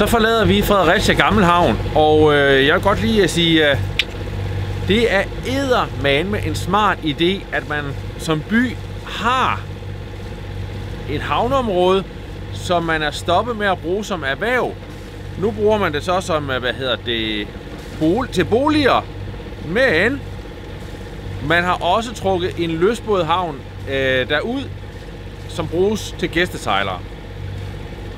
Så forlader vi Fredericia Gammel Havn, og jeg vil godt lige at sige, at det er eddermame en smart idé, at man som by har et havneområde, som man er stoppet med at bruge som erhverv. Nu bruger man det så som, til boliger, men man har også trukket en lystbådehavn derud, som bruges til gæstesejlere.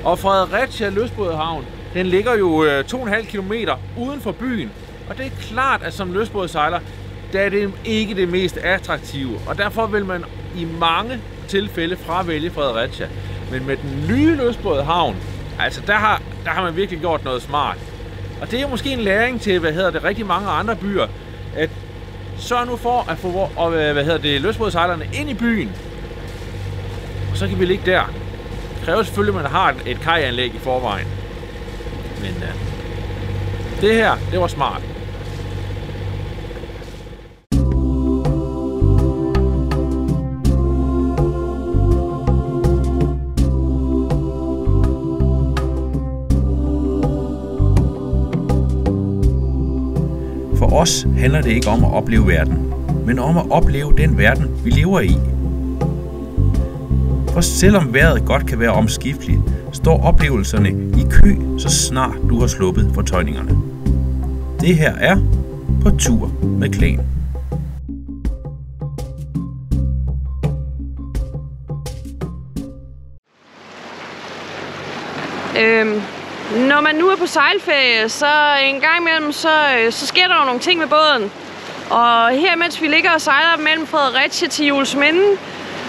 Og Fredericia Lystbådehavn, den ligger jo 2,5 kilometer uden for byen. Og det er klart, at som lystbådesejler, der er det ikke det mest attraktive. Og derfor vil man i mange tilfælde fravælge Fredericia. Men med den nye lystbådehavn, altså der har man virkelig gjort noget smart. Og det er jo måske en læring til, rigtig mange andre byer, at sørg nu for at få lystbådesejlerne ind i byen. Og så kan vi ligge der. Det kræver selvfølgelig, at man har et kajanlæg i forvejen. Men det her, det var smart. For os handler det ikke om at opleve verden, men om at opleve den verden, vi lever i. For selvom vejret godt kan være omskifteligt, står oplevelserne i kø, så snart du har sluppet fortøjningerne. Det her er På tur med Klan. Når man nu er på sejlferie, så en gang imellem, så sker der jo nogle ting med båden. Og her, mens vi ligger og sejler mellem Fredericia til Juelsminde,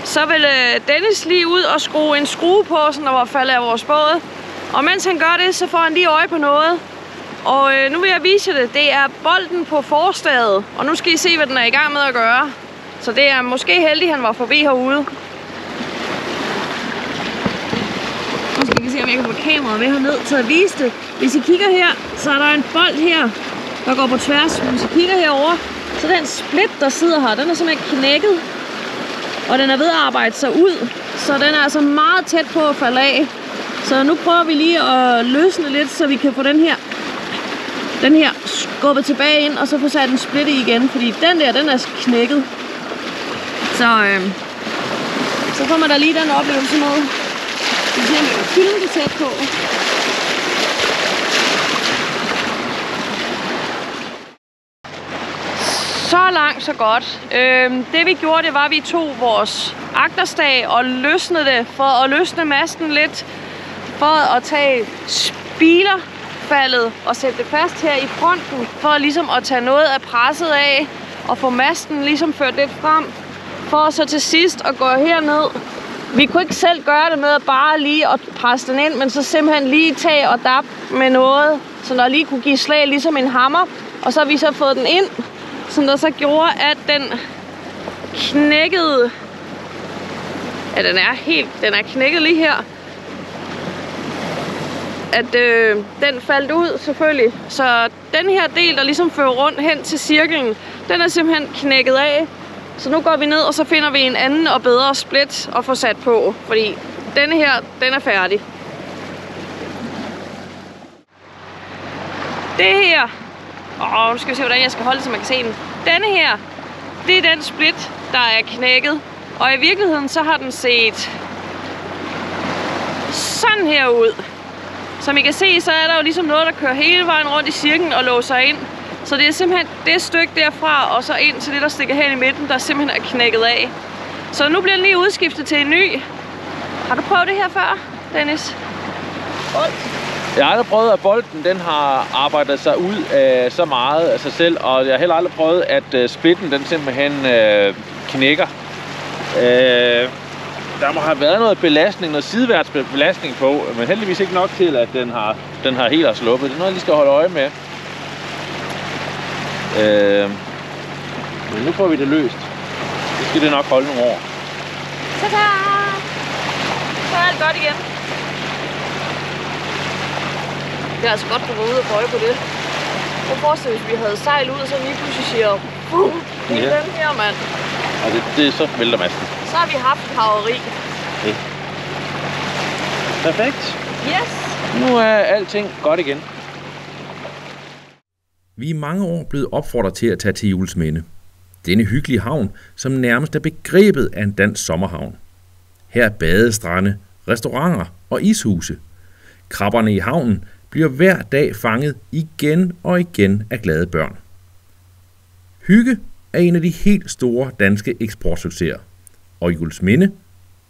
så vil Dennis lige ud og skrue en skrue på, så der var faldet af vores båd. Og mens han gør det, så får han lige øje på noget. Og nu vil jeg vise jer det. Det er bolden på forstadet. Og nu skal I se, hvad den er i gang med at gøre. Så det er måske heldigt, han var forbi herude. Nu skal vi se, om jeg kan få kameraet med herned til at vise det. Hvis I kigger her, så er der en bold her, der går på tværs. Hvis I kigger herover, så den split, der sidder her, den er simpelthen knækket. Og den er ved at arbejde sig ud. Så den er altså meget tæt på at falde af. Så nu prøver vi lige at løsne lidt, så vi kan få den her skubbet tilbage ind, og så få sat en split i igen. Fordi den er knækket. Så får man da lige den oplevelse med. Vi kan filme det tæt på. Så langt, så godt. Det vi gjorde, det var, at vi tog vores agterstag og løsnede det, for at løsne masten lidt, for at tage spilerfaldet og sætte det fast her i fronten, for ligesom at tage noget af presset af og få masten ligesom ført lidt frem, for så til sidst at gå herned. Vi kunne ikke selv gøre det med at bare lige at presse den ind, men så simpelthen lige tage og dappe med noget, så der lige kunne give slag ligesom en hammer, og så har vi så fået den ind, som der så gjorde, at den knækkede. Ja, den er knækket lige her. At den faldt ud selvfølgelig. Så den her del, der ligesom fører rundt hen til cirklen, den er simpelthen knækket af. Så nu går vi ned, og så finder vi en anden og bedre split at få sat på. Fordi denne her, den er færdig. Det her. Nu skal vi se, hvordan jeg skal holde det, så man kan se den. Denne her, det er den split, der er knækket. Og i virkeligheden, så har den set sådan her ud. Som I kan se, så er der jo ligesom noget, der kører hele vejen rundt i cirklen og låser ind. Så det er simpelthen det stykke derfra, og så ind til det, der stikker hen i midten, der simpelthen er knækket af. Så nu bliver den lige udskiftet til en ny. Har du prøvet det her før, Dennis? Jeg har aldrig prøvet, at bolden den har arbejdet sig ud af så meget af sig selv, og jeg har heller aldrig prøvet, at splitten den simpelthen knækker. Der må have været noget belastning, noget sideværtsbelastning på, men heldigvis ikke nok til, at den har helt sluppet. Det er noget, jeg lige skal holde øje med. Men nu får vi det løst. Det skal det nok holde nogle år. Tada! Så er alt godt igen. Det er altså godt, at du var ude og bøje på det. Jeg forestiller, hvis vi havde sejl ud, og så lige pludselig siger, det er den her, mand. Og det så vælter masten. Så har vi haft et haveri. Okay. Perfekt. Yes. Nu er alting godt igen. Vi er i mange år blevet opfordret til at tage til Juelsminde. Denne hyggelige havn, som nærmest er begrebet af en dansk sommerhavn. Her er badestrande, restauranter og ishuse. Krabberne i havnen bliver hver dag fanget igen og igen af glade børn. Hygge er en af de helt store danske eksportsucceser. Og Juelsminde,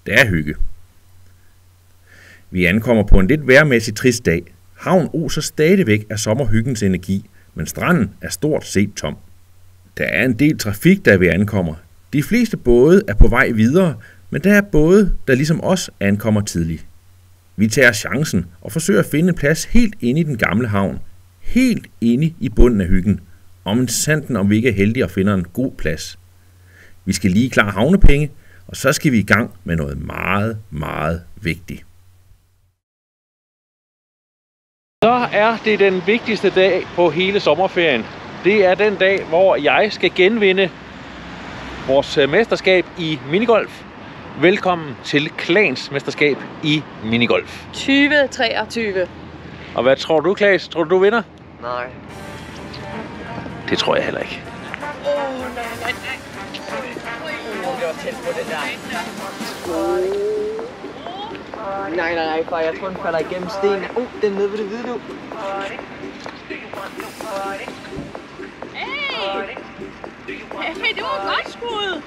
det er hygge. Vi ankommer på en lidt vejrmæssigt trist dag. Havnen oser stadigvæk af sommerhyggens energi, men stranden er stort set tom. Der er en del trafik, da vi ankommer. De fleste både er på vej videre, men der er både, der ligesom os ankommer tidligt. Vi tager chancen og forsøger at finde en plads helt inde i den gamle havn. Helt inde i bunden af hyggen. Om sanden, om vi ikke er heldige og finder en god plads. Vi skal lige klare havnepenge, og så skal vi i gang med noget meget, meget vigtigt. Så er det den vigtigste dag på hele sommerferien. Det er den dag, hvor jeg skal genvinde vores mesterskab i minigolf. Velkommen til Clans mesterskab i minigolf. 2023. Og hvad tror du, Klaas? Tror du vinder? Nej. Det tror jeg heller ikke. Nej. Det var tæt på det der. Nej, far. Jeg tror, den falder igennem stenen. Den er nede ved det hvide nu. Hey, det var godt skud.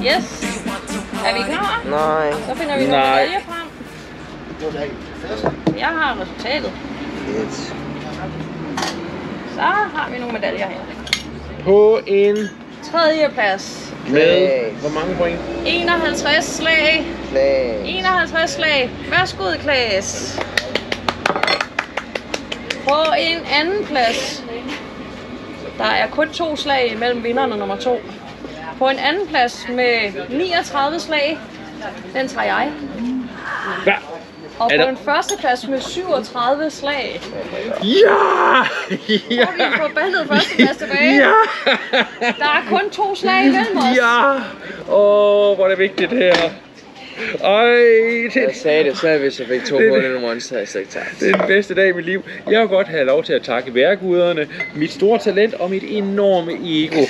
Yes. Er vi klar? Nej. Så finder vi nogle medaljer frem. Jeg har resultatet. Fedt. Så har vi nogle medaljer her. På en 3. plads. med hvor mange point? 51 slag. 51 slag. Værsgo, Klaas. På en anden plads. Der er kun 2 slag mellem vinderen og nummer 2. På en anden plads med 39 slag. Den tager jeg. Ja. Og på en første plads med 37 slag. Ja! Ja! Og vi er på bandet første plads tilbage. Ja! Der er kun 2 slag imellem os. Ja! Hvor er det vigtigt det her. Jeg sagde det, så hvis jeg fik 2 måneder nummer 1, så havde jeg slet ikke tabt. Det er den bedste dag i mit liv. Jeg vil godt have lov til at takke vejrguderne, mit store talent og mit enorme ego.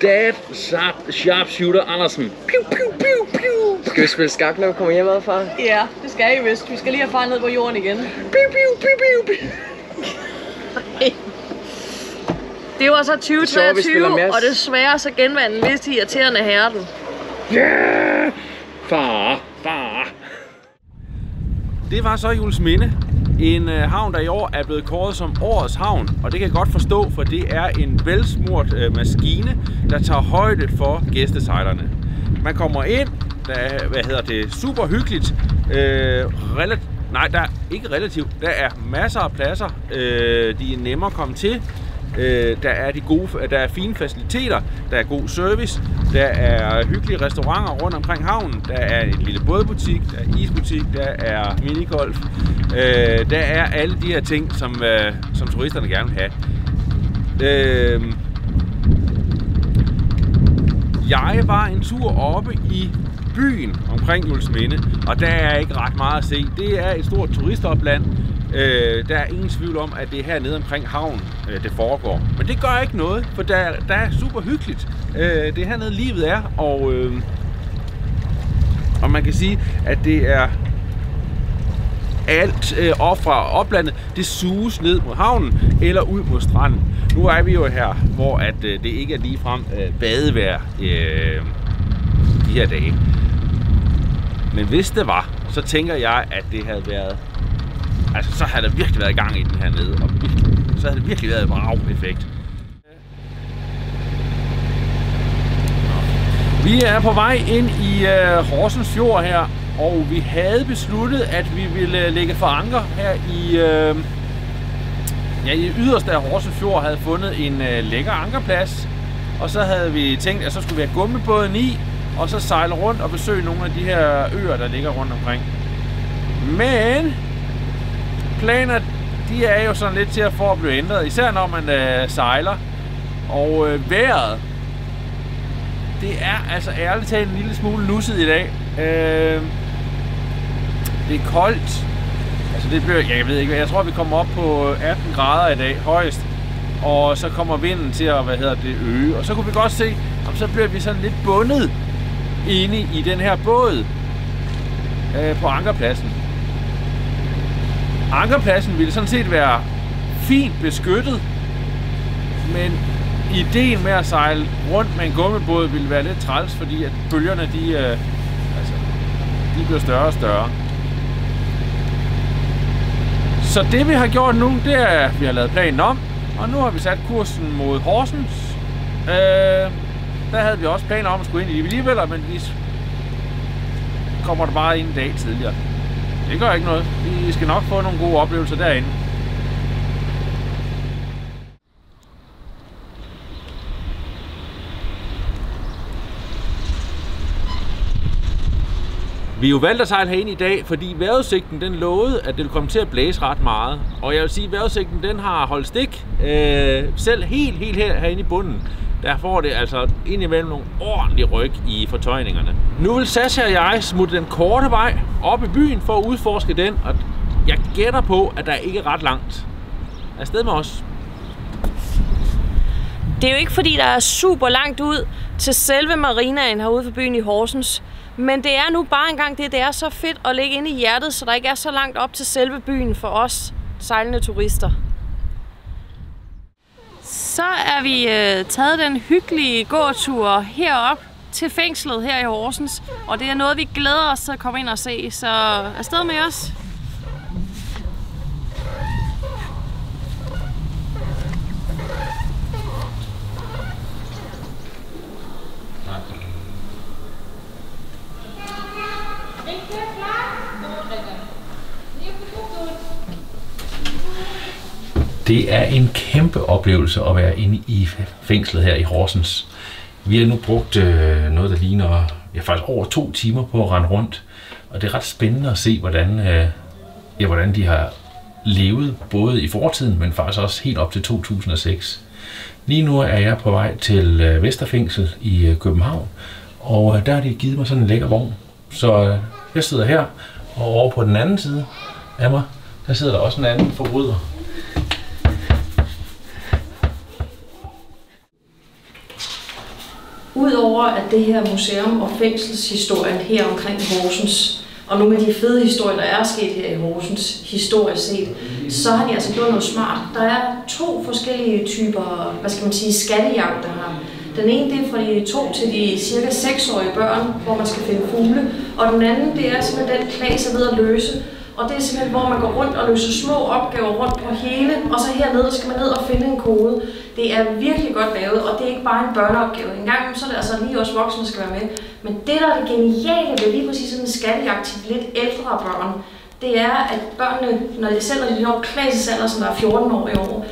Dad, sharpshooter Andersen. Piu, piu, piu, piu. Skal vi spille skak, når vi kommer hjem, far? Ja, det skal I vist. Vi skal lige have far ned på jorden igen. Piu, piu, piu, piu. Det var så 2023, og desværre så genvandt en vist irriterende herden. Ja! Far. Det var så Juelsminde. En havn, der i år er blevet kåret som årets havn, og det kan jeg godt forstå, for det er en velsmurt maskine, der tager højde for gæstesejlerne. Man kommer ind, der er, super hyggeligt. Der er ikke relativt. Der er masser af pladser. De er nemme at komme til. Der er fine faciliteter, der er god service, der er hyggelige restauranter rundt omkring havnen, der er en lille bådbutik, der er isbutik, der er minigolf, der er alle de her ting, som turisterne gerne vil have. Jeg var en tur oppe i byen omkring Juelsminde, og der er ikke ret meget at se. Det er et stort turistopland. Der er ingen tvivl om, at det er hernede omkring havnen, det foregår. Men det gør ikke noget, for der er super hyggeligt. Det er hernede livet er, og man kan sige, at det er alt op fra oplandet, det suges ned mod havnen eller ud mod stranden. Nu er vi jo her, hvor at, det ikke er ligefrem badevejr de her dage. Men hvis det var, så tænker jeg, at det havde været... Altså, så havde der virkelig været gang i den her nede, og så havde det virkelig været et brav-effekt. Vi er på vej ind i Horsens Fjord her, og vi havde besluttet, at vi ville lægge for anker her i yderste af Horsens Fjord, havde fundet en lækker ankerplads. Og så havde vi tænkt, at så skulle vi have gummibåden i, og så sejle rundt og besøge nogle af de her øer, der ligger rundt omkring. Men planer, de er jo sådan lidt til at få at blive ændret, især når man sejler. Og vejret, det er altså ærligt talt en lille smule nusset i dag. Det er koldt. Altså det bliver, jeg ved ikke, jeg tror vi kommer op på 18 grader i dag højst. Og så kommer vinden til at, øge. Og så kunne vi godt se, om så bliver vi sådan lidt bundet inde i den her båd på ankerpladsen. Ankerpladsen ville sådan set være fint beskyttet, men ideen med at sejle rundt med en gummibåd ville være lidt træls, fordi at bølgerne de bliver større og større. Så det vi har gjort nu, det er, at vi har lavet planen om, og nu har vi sat kursen mod Horsens. Der havde vi også planer om at skulle ind i det alligevel, men vi kommer der bare ind en dag tidligere. Det gør ikke noget. Vi skal nok få nogle gode oplevelser derinde. Vi er jo valgt at sejle herinde i dag, fordi vejrudsigten den lovede, at det ville komme til at blæse ret meget. Og jeg vil sige, at vejrudsigten den har holdt stik. Selv helt herinde i bunden. Der får det altså indimellem nogle ordentlige ryg i fortøjningerne. Nu vil Sasha og jeg smutte den korte vej op i byen for at udforske den. Og jeg gætter på, at der ikke er ret langt. Afsted med os. Det er jo ikke fordi, der er super langt ud til selve marinaen herude for byen i Horsens. Men det er nu bare engang det er så fedt at ligge inde i hjertet, så der ikke er så langt op til selve byen for os sejlende turister. Så er vi taget den hyggelige gåtur herop til fængslet her i Horsens. Og det er noget, vi glæder os til at komme ind og se, så afsted med os. Det er en kæmpe oplevelse at være inde i fængslet her i Horsens. Vi har nu brugt noget, der ligner faktisk over 2 timer på at rende rundt. Og det er ret spændende at se, hvordan de har levet, både i fortiden, men faktisk også helt op til 2006. Lige nu er jeg på vej til Vesterfængsel i København, og der har de givet mig sådan en lækker vogn. Så jeg sidder her, og over på den anden side af mig, der sidder der også en anden forbryder. Udover at det her museum og fængselshistorien her omkring Horsens, og nogle af de fede historier, der er sket her i Horsens, historisk set, så har de altså gjort noget smart. Der er 2 forskellige typer, skattejagter her. Den ene det er fra de 2 til de cirka 6-årige børn, hvor man skal finde fugle, og den anden det er simpelthen den klasse ved at løse. Og det er simpelthen, hvor man går rundt og løser små opgaver rundt på hele, og så hernede skal man ned og finde en kode. Det er virkelig godt lavet, og det er ikke bare en børneopgave. En gang så er det altså lige også voksne, der skal være med. Men det, der er det geniale ved lige præcis sådan en skattejagt til lidt ældre børn, det er, at børnene, når de når klassesalder, som der er 14 år i år,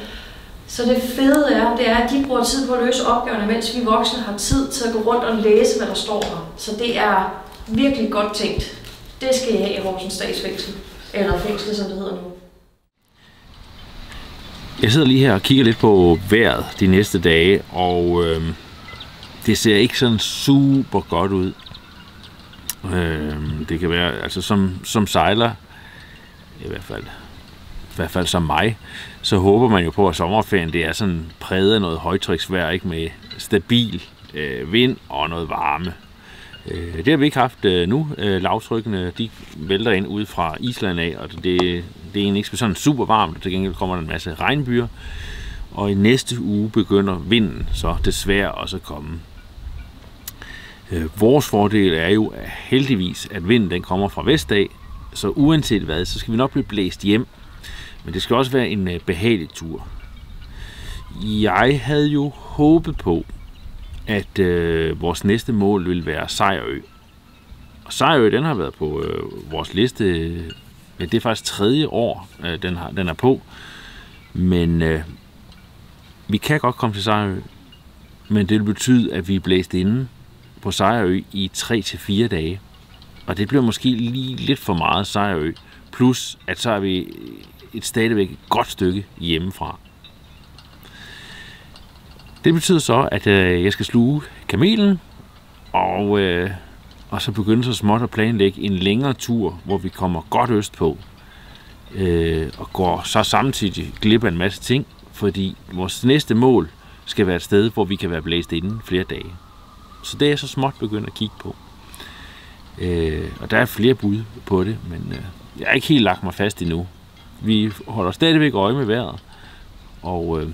så det fede er, at de bruger tid på at løse opgaverne, mens vi voksne har tid til at gå rundt og læse, hvad der står her. Så det er virkelig godt tænkt. Det skal I have i Horsens Statsfængsel. Eller fængsel, som det hedder nu. Jeg sidder lige her og kigger lidt på vejret de næste dage, og det ser ikke sådan super godt ud. Det kan være, altså som sejler, i hvert fald som mig, så håber man jo på, at sommerferien det er sådan præget af noget højtryksvejr, ikke, med stabil vind og noget varme. Det har vi ikke haft nu. Lavtrykkene de vælter ind ude fra Island af, og det er egentlig ikke sådan super varmt, og til gengæld kommer der en masse regnbyger. Og i næste uge begynder vinden så desværre også at komme. Vores fordel er jo heldigvis, at vinden den kommer fra vest af, så uanset hvad, så skal vi nok blive blæst hjem. Men det skal også være en behagelig tur. Jeg havde jo håbet på, at vores næste mål vil være Sejerø. Og Sejerø, den har været på vores liste, det er faktisk 3. år, den er på. Men vi kan godt komme til Sejerø, men det vil betyde, at vi er blæst inde på Sejerø i 3 til 4 dage. Og det bliver måske lige lidt for meget Sejerø Plus, at så er vi stadigvæk et godt stykke hjemmefra. Det betyder så, at jeg skal sluge kamelen, og så begynde så småt at planlægge en længere tur, hvor vi kommer godt østpå, og går så samtidig glip af en masse ting, fordi vores næste mål skal være et sted, hvor vi kan være blæst inden flere dage. Så det er så småt begyndt at kigge på. Og der er flere bud på det, men jeg har ikke helt lagt mig fast endnu. Vi holder stadigvæk øje med vejret, og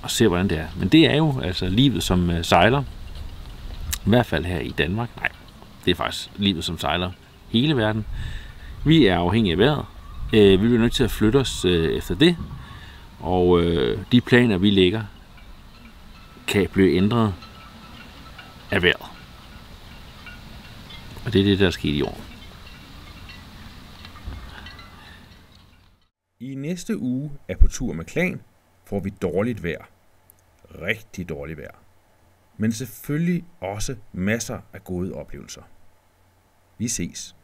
ser, hvordan det er. Men det er jo altså livet som sejler. I hvert fald her i Danmark. Nej, det er faktisk livet som sejler hele verden. Vi er afhængige af vejret. Vi bliver nødt til at flytte os efter det. Og de planer, vi lægger, kan blive ændret af vejret. Og det er det, der er sket i år. I næste uge er på tur med Klan, får vi dårligt vejr. Rigtig dårligt vejr. Men selvfølgelig også masser af gode oplevelser. Vi ses.